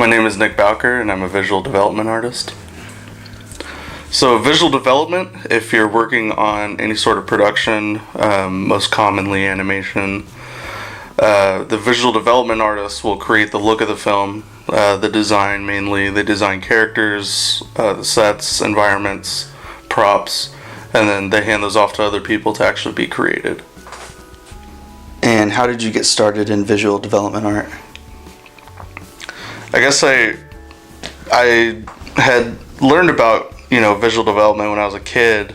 name is Nick Bowker and I'm a visual development artist. So visual development, if you're working on any sort of production, most commonly animation, the visual development artist will create the look of the film, the design mainly. They design characters, sets, environments, props, and then they hand those off to other people to actually be created. And how did you get started in visual development art? I guess I had learned about visual development when I was a kid,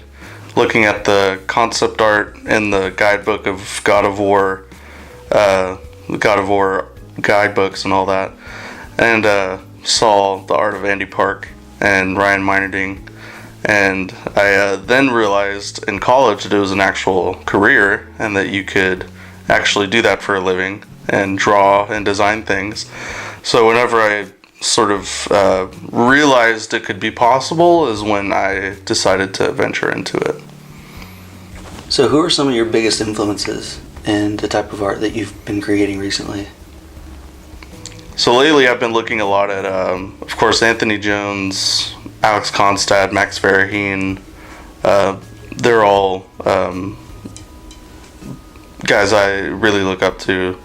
looking at the concept art in the guidebook of God of War guidebooks and all that, and saw the art of Andy Park and Ryan Meinerding, and I then realized in college that it was an actual career and that you could actually do that for a living and draw and design things. So whenever I sort of realized it could be possible is when I decided to venture into it. So who are some of your biggest influences in the type of art that you've been creating recently? So lately I've been looking a lot at, of course, Anthony Jones, Alex Konstad, Max Verheen. They're all guys I really look up to.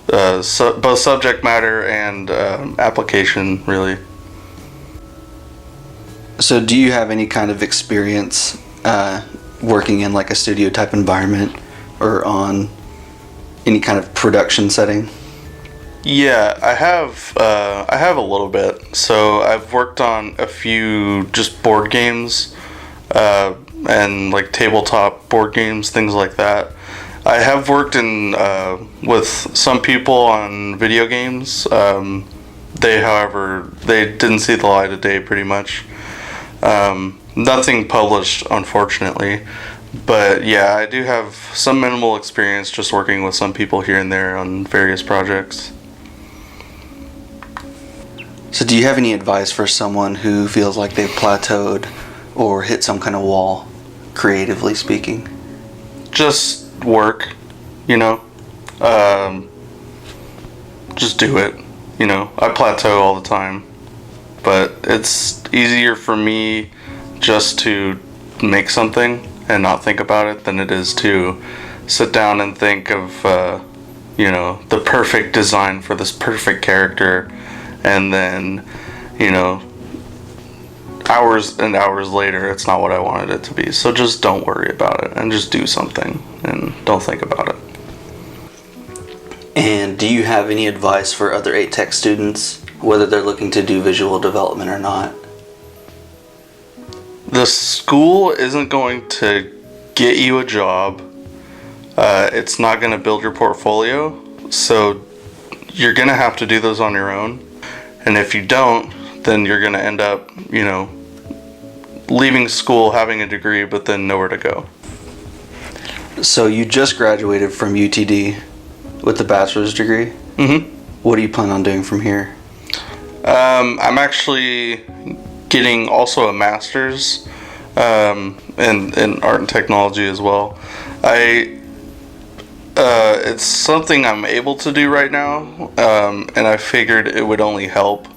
Both subject matter and application, really. So do you have any kind of experience working in like a studio type environment or on any kind of production setting? Yeah, I have a little bit. So I've worked on a few just board games and like tabletop board games, things like that. I have worked with some people on video games. However, they didn't see the light of day pretty much. Nothing published, unfortunately. But yeah, I do have some minimal experience just working with some people here and there on various projects. So do you have any advice for someone who feels like they've plateaued or hit some kind of wall, creatively speaking? Just work, just do it. I plateau all the time, but it's easier for me just to make something and not think about it than it is to sit down and think of the perfect design for this perfect character, and then hours and hours later it's not what I wanted it to be. So just don't worry about it and just do something and don't think about it. And do you have any advice for other 8 Tech students, whether they're looking to do visual development or not? The school isn't going to get you a job. It's not going to build your portfolio, so you're going to have to do those on your own. And if you don't, then you're going to end up leaving school having a degree but then nowhere to go. So you just graduated from UTD with a bachelor's degree? Mm-hmm. What do you plan on doing from here? I'm actually getting also a master's in art and technology as well. It's something I'm able to do right now, and I figured it would only help.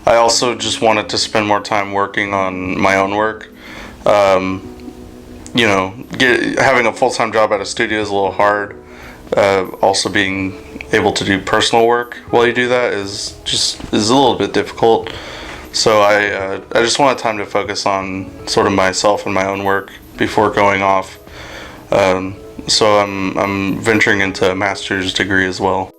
I also just wanted to spend more time working on my own work. Having a full-time job at a studio is a little hard. Also being able to do personal work while you do that is a little bit difficult. So I just wanted time to focus on sort of myself and my own work before going off. So I'm venturing into a master's degree as well.